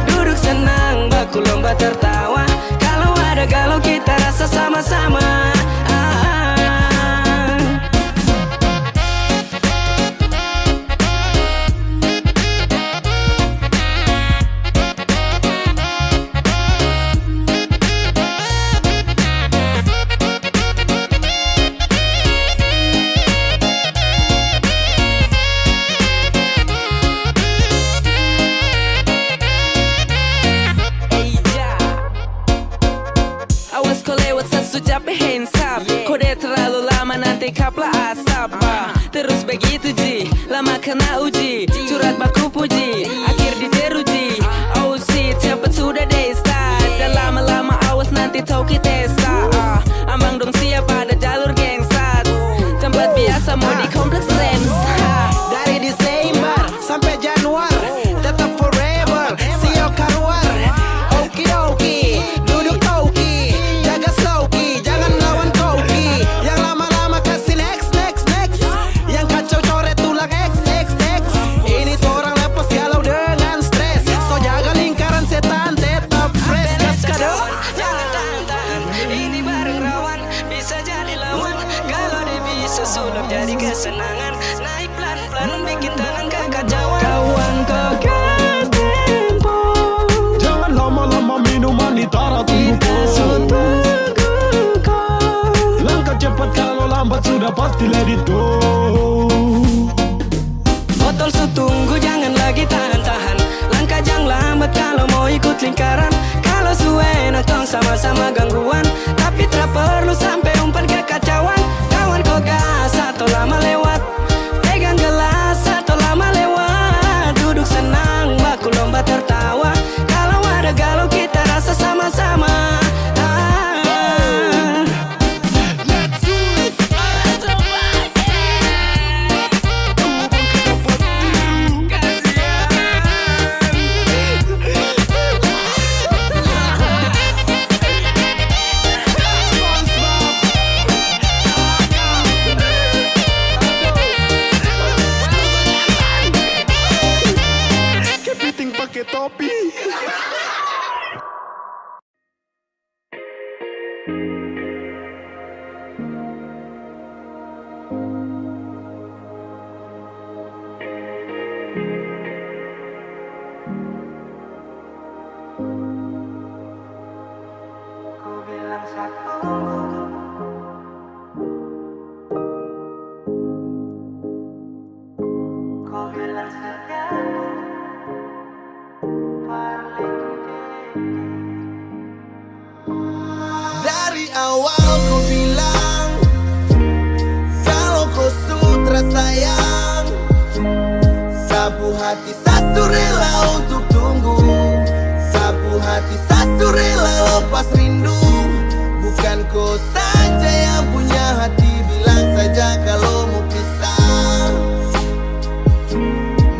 duduk senang baku lomba tertawa. Kalau ada galau kita rasa sama-sama. Awas kau lewat satu capek hands up. Kode terlalu lama nanti kaplah asap. Terus begitu ji, lama kena uji. Curhat baku puji, akhir diteruji. Oh shit, cepet sudah deh start. Dan lama-lama awas nanti tau kita start. Ambang dong siap ada jalur gengsat. Tempat biasa mau di kompleks Rems. Dari Desember sampai Januari, tetap forever, sio karuar. Oki, duduk toki, jaga sloki, jangan lawan koki. Yang lama-lama kasih next. Yang kacau coret tulang X. Ini tuh orang lepas galau dengan stres. So jaga lingkaran setan tetap fresh. Gas kado. Jangan tahan-tahan, ini bareng rawan, bisa jadi lawan. Kalau dia bisa sulap jadi kesenangan. Naik pelan-pelan bikin tangan kekacauan. Kawan kau gas tempo, Jangan lama-lama minuman ditara tunggu kau. Langkah cepat kalau lambat sudah pasti let it go. botol tunggu jangan lagi tahan-tahan. Langkah jangan lambat kalau mau ikut lingkaran. Kalau suwe nonton sama-sama gangguan, tapi tak perlu sampai umpan kekacauan. Kawan kau gas atau lama lewat, pegang gelas atau lama lewat, duduk senang baku lomba tertawa. Kalau ada galau kita rasa sama-sama. Kepiting pakai topi. Dari awal kau bilang kalau kau sutra sayang. Sapu hati satu rela untuk tunggu. Sapu hati satu rela lepas rindu. Bukan kau saja yang punya hati, bilang saja kalau mau pisah.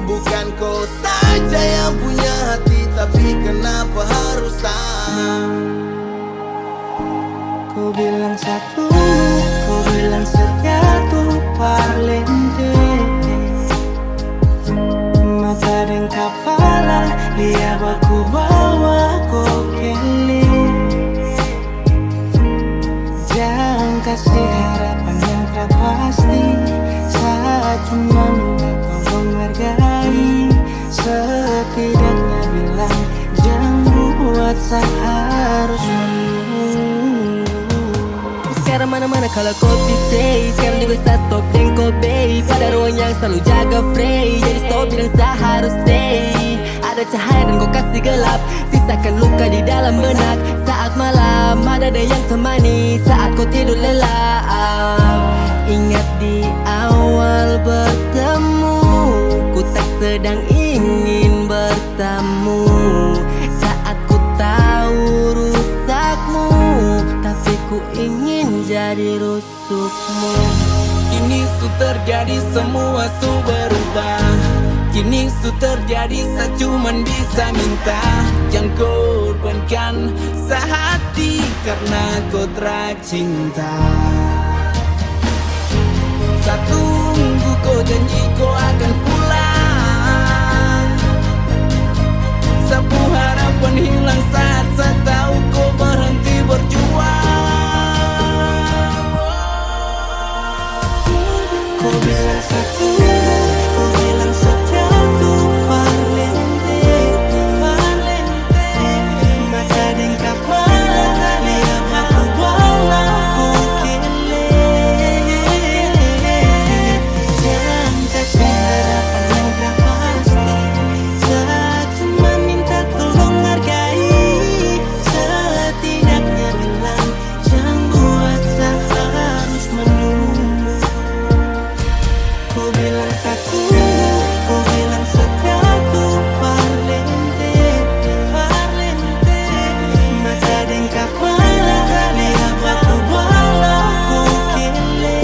Bukan kau saja yang punya hati, tapi kenapa harus Kau bilang satu, kau bilang setia tu parlente. Mata dan kepala lihat aku bawa kau kele. Jangan kasih harapan yang tak pasti. Saat cuma minta kau menghargai, setidaknya bilang jangan buat seharus menunggu. Sekarang mana-mana kalau kopi stay. Sekarang juga start stop dan kopi. Pada ruang yang selalu jaga free. Jadi stop bilang tak harus stay. Ada cahaya dan kau kasih gelap. Sisakan luka di dalam benak. Saat malam ada yang temani. Saat kau tidur lelap. Ingat di awal bertemu, ku tak sedang ingin bertamu. Saat ku tahu rusakmu, tapi ku ingin jadi rusukmu. Kini su terjadi semua su berubah. Kini su terjadi saya cuman bisa minta, jangan korbankan sehati. karena kontrak cinta. Saat tunggu kau janji kau akan pulang. Sapu harapan hilang saat saya tahu kau berhenti berjuang. Kau bilang satu, kau bilang setia tuh Valente, Valente. Baca dengkap malah lihat aku bola kukile. Jangan kasih harapan yang tak pasti. Saya cuma minta tolong hargai. Setidaknya bilang jangan buat saya harus menunggu. Kau bilang aku, kau bilang setia tuh Valente, Valente. Baca dengkap malah lihat aku bola kukile.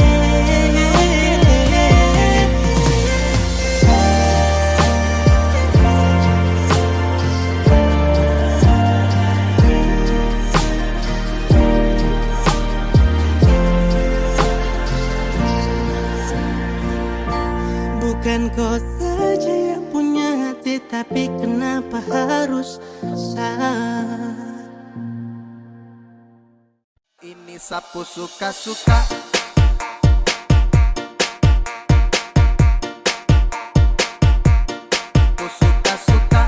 Bukan kau saja yang punya hati, tapi kenapa harus saya? Ini sapu suka-suka. Sapu suka-suka.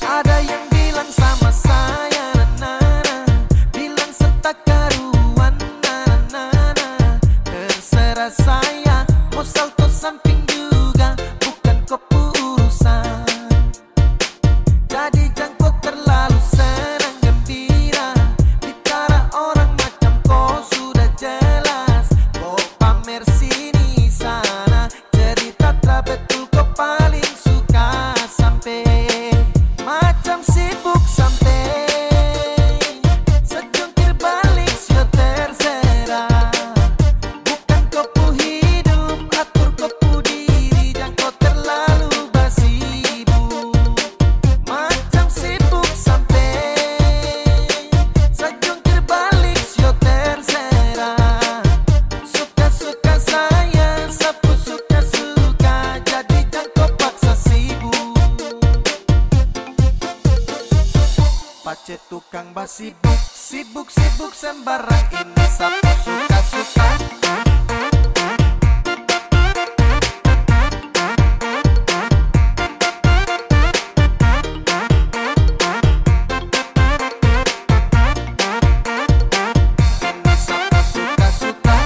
Ada yang bilang sama saya, na-na-na. Bilang setak karuan, na-na-na. Terserah saya, mau salto samping juga, bukan kau urusan. Jadi jangan terlalu senang gembira, bicara orang macam kau sudah jelas. Kau pamer sini sana, cerita tak betul kau paling suka. Sampai macam sibuk sampai sejungkir balik sio terserah. Bukan kau pu hidup, atur kau pu diri, jangan kau terlalu basibuk. Macam sibuk sampai sejungkir balik sio terserah. Suka-suka saya, sapu suka-suka, jadi jangan kau paksa sibuk. Pace tukang basibuk, sibuk-sibuk sembarang, ini sapu suka-suka. Ini sapu suka-suka.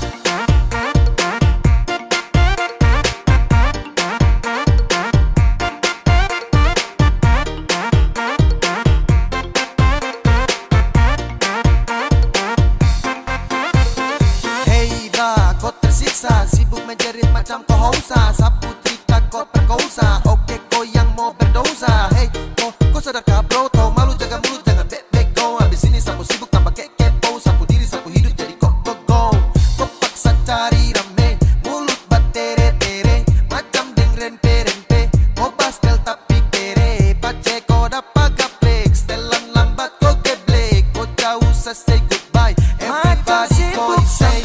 Hey dah, kau tersiksa, sibuk menjerit macam kau hausa. Sapu cerita kau perkosa, oke kau yang mau berdosa. Hey, kau sadarkah bro, tau malu jaga mulut, jangan bek-bek go. Habis ini sapu sibuk tambah kepo, sapu diri, sapu hidup jadi kok go. Kau paksa cari rame, mulut batere-tere, macam deng rempe-rempe. Kau pastel tapi kere, pace kau dapat gaplek. Setelan lambat kau geblek, kau jauh say goodbye. Everybody kau say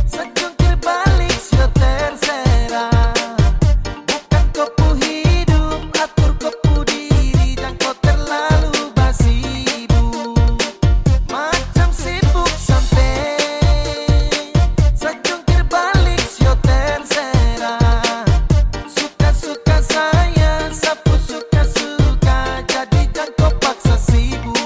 sejungkir balik sio terserah. Bukan kau pu hidup, atur kau pu diri, jangan kau terlalu basibuk. Macam sibuk sampai sejungkir balik sio terserah. Suka-suka saya, sapu suka-suka, jadi jangan kau paksa sibuk.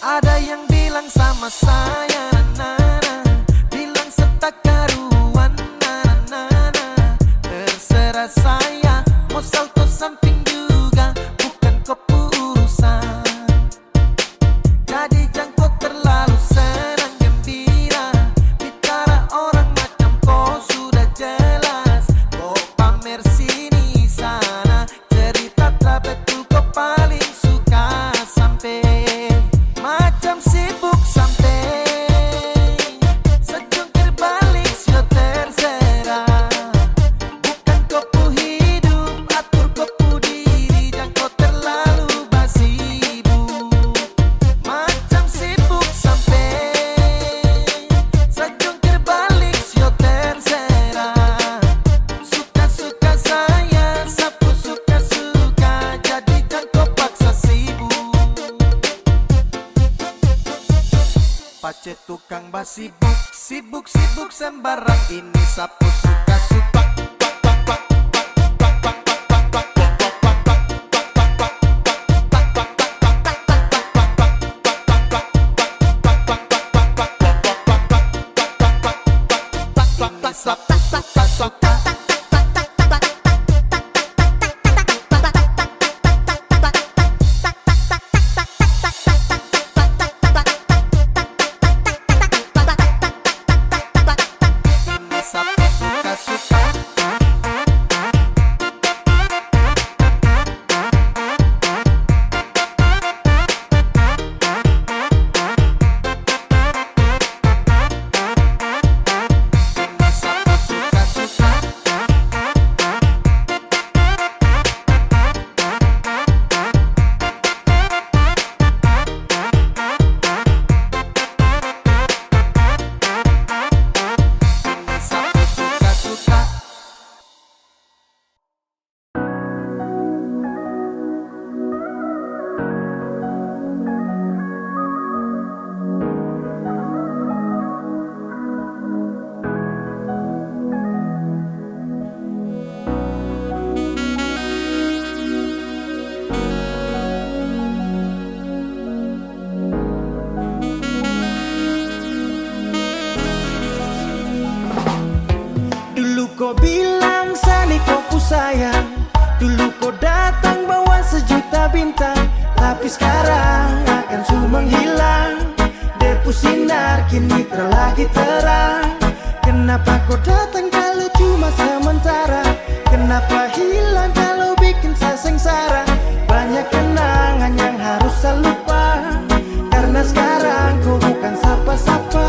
Ada yang bilang sama saya, na-na-na. Bilang setak karuan, na-na-na. Terserah saya, mau salto samping juga, bukan kau urusan. Jadi jangan kau terlalu senang gembira, bicara orang macam kau sudah jelas. Kau pamer sini sana, cerita tak betul kau paling suka. Sampai macam sibuk sampai sejungkir balik sio terserah. Bukan kau pu hidup, atur kau Aceh tukang basibuk, sibuk sembarang ini sapu suka-suka. Sapu suka-suka. Sapu suka-suka. Sapu suka-suka. Sapu suka-suka. Dulu kau bilang Sani kau ku sayang, dulu kau datang bawa sejuta bintang, tapi sekarang akan su menghilang. Depu sinar kini terlagi terang. Kenapa kau datang kalau cuma sementara? Kenapa hilang kalau bikin saya sengsara? Banyak kenangan yang harus saya lupa, karena sekarang kau bukan sapa-sapa.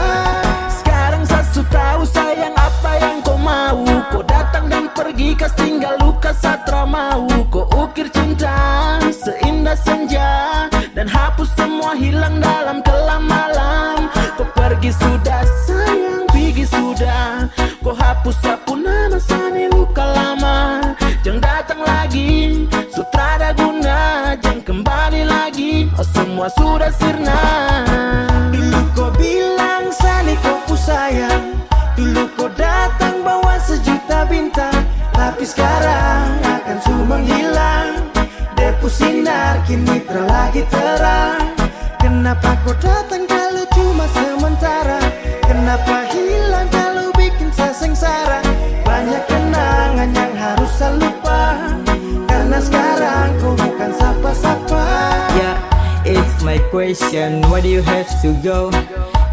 Sekarang saya su tahu sayang apa yang kau mau. Kau datang dan pergi kas tinggal luka satra mau. Kau ukir cinta seindah senja dan hapus semua hilang dalam kelam malam. Kau pergi sudah sayang, pergi sudah. Kau hapus sapu nama Sani luka lama. Jangan datang lagi, sutra ada guna. Jangan kembali lagi, oh semua sudah sirna. Dulu kau bilang Sani kau ku sayang, dulu kau datang bawa sejuta bintang, tapi sekarang akan su menghilang. Depu sinar kini terlagi terang. Kenapa kau datang kalau cuma sementara? Kenapa hilang kalau bikin saya sengsara? Banyak kenangan yang harus saya lupa, karena sekarang kau bukan sapa-sapa. Yeah, it's my question. Why do you have to go?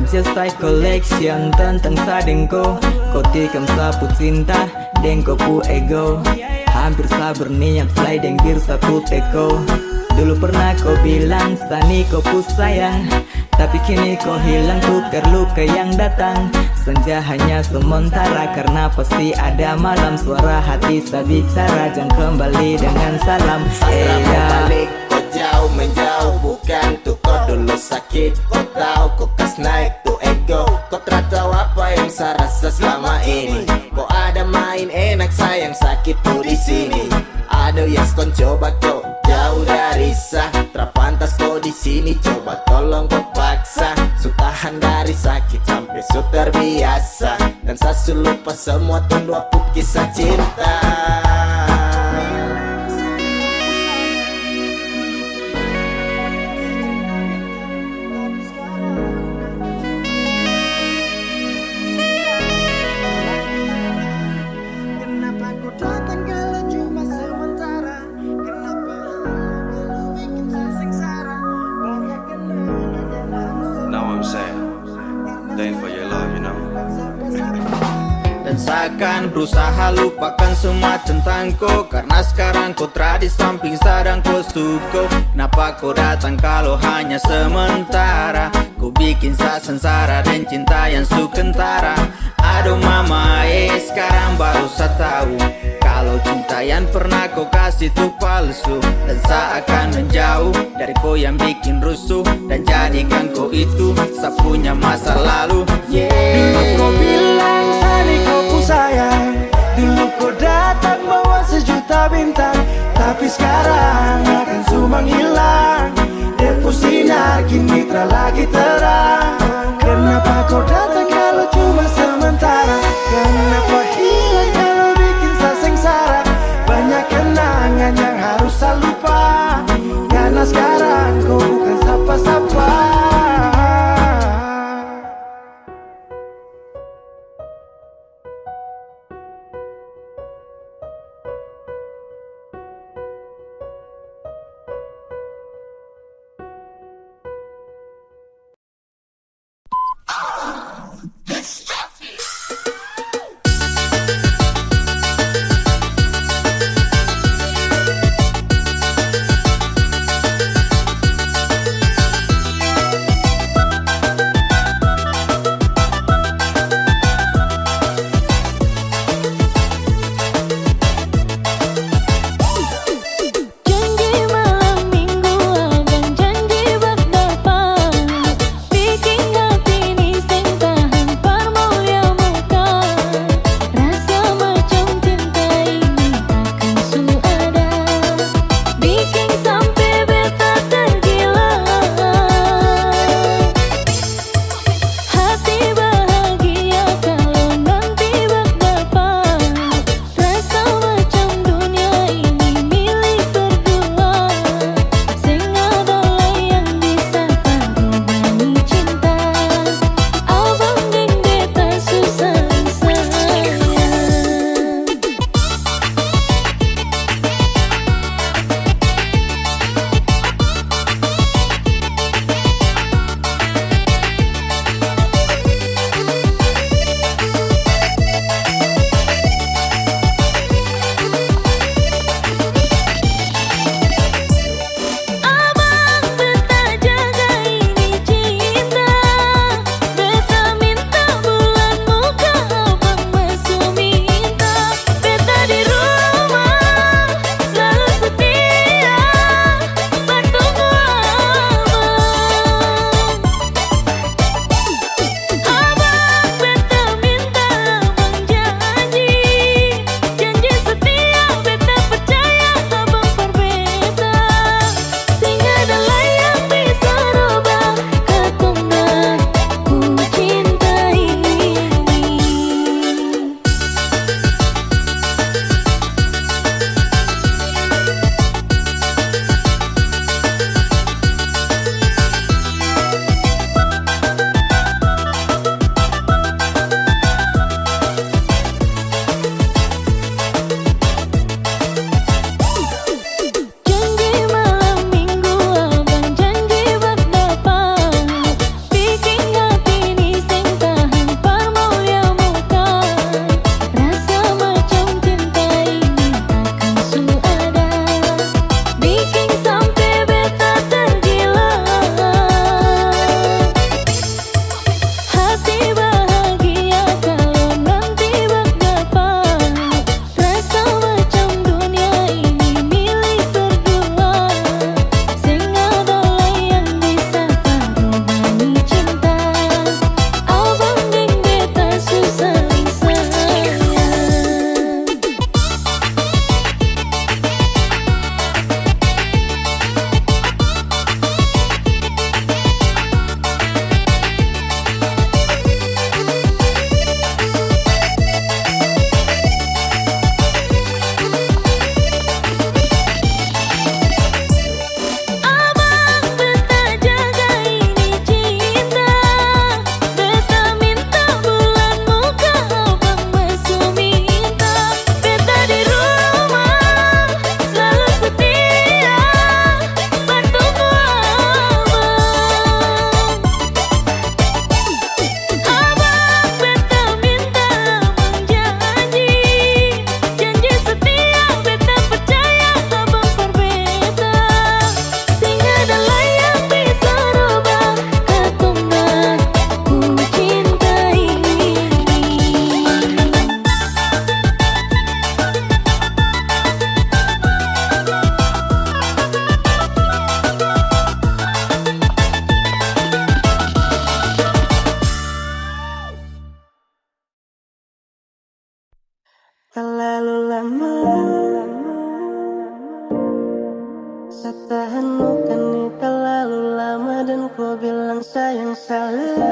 Just like collection tentang sadengko. Kau tikam sapu cinta dan kau pu ego. Hampir sabar niat fly dan bir satu teko. Dulu pernah kau bilang Sani kau ku sayang, tapi kini kau hilang tukar luka yang datang. Senja hanya sementara karena pasti ada malam. Suara hati saya bicara, jangan kembali dengan salam. Balik, kau jauh menjauh, bukan tuh kau dulu sakit. Kau tahu kau kas naik tuh ego. Kau tak tahu apa yang saya rasa selama ini. Kau ada main enak sayang, sakit tuh di sini. Aduh yes kon coba kau jauh dari sah. Terpantas kau di sini, coba tolong kau paksa. Su tahan dari sakit sampai su terbiasa, dan saya su lupa semua tuh 20 kisah cinta. Kenapa kau datang kalau cuma sementara? Kenapa hilang kalau bikin saya sengsara? Banyak kenangan yang harus Now I'm sad. Thanks for your love, you know. Dan seakan berusaha lupakan semua tentang kau, karena sekarang kau terada di samping sadang kau suko. Kenapa kau datang kalau hanya sementara? Kau bikin saya sengsara dan cinta yang su kentara. Aduh mama, sekarang baru saya tahu kalau cinta yang pernah kau kasih itu palsu. Dan saya akan menjauh dari kau yang bikin rusuh, dan jadikan kau itu saya punya masa lalu. Dulu kau bilang Sani kau ku sayang, dulu kau datang bawa sejuta bintang, tapi sekarang akan su menghilang. Depu sinar kini terlagi terang. Kenapa bisa tahan bukan ini terlalu lama dan kau bilang sayang salah.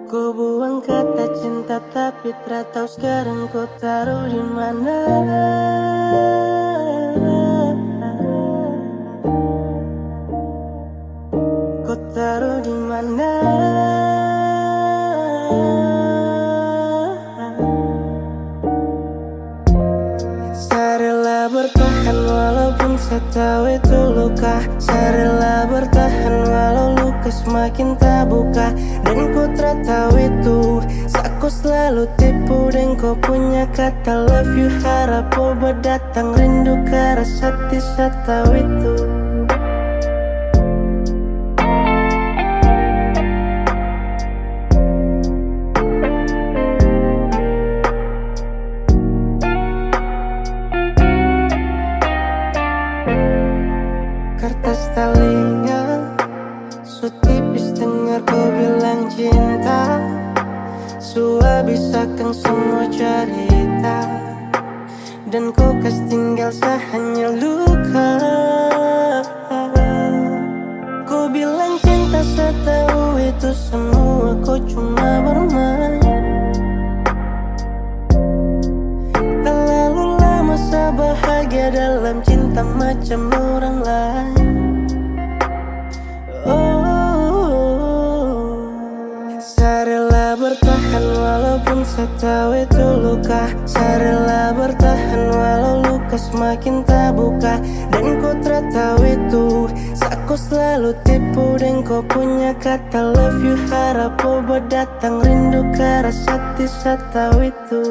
Kau buang kata cinta tapi tak tahu sekarang kau taruh di mana. Kau taruh di mana? Saya rela bertahan walaupun saya tahu itu luka. Saya rela bertahan walau luka semakin tak buka. Dan kau tak tahu itu, aku selalu tipu. Dan kau punya kata love you, harap kau berdatang. Rindu ke rasa saya tahu itu. Kertas talinya su tipis dengar kau bilang cinta. Su habiskan semua cerita. Dan kau kas tinggal hanya luka. Kau bilang cinta saya tahu itu semua. Kau cuma bermain. Terlalu lama saya bahagia dalam cinta macam orang lain. Saya rela bertahan walaupun saya tahu itu luka. Saya rela bertahan walau luka semakin tak buka. Dan kau tak tahu itu, aku selalu tipu. Dan kau punya kata love you, harap kau berdatang. Rindu ke rasa saya tahu itu.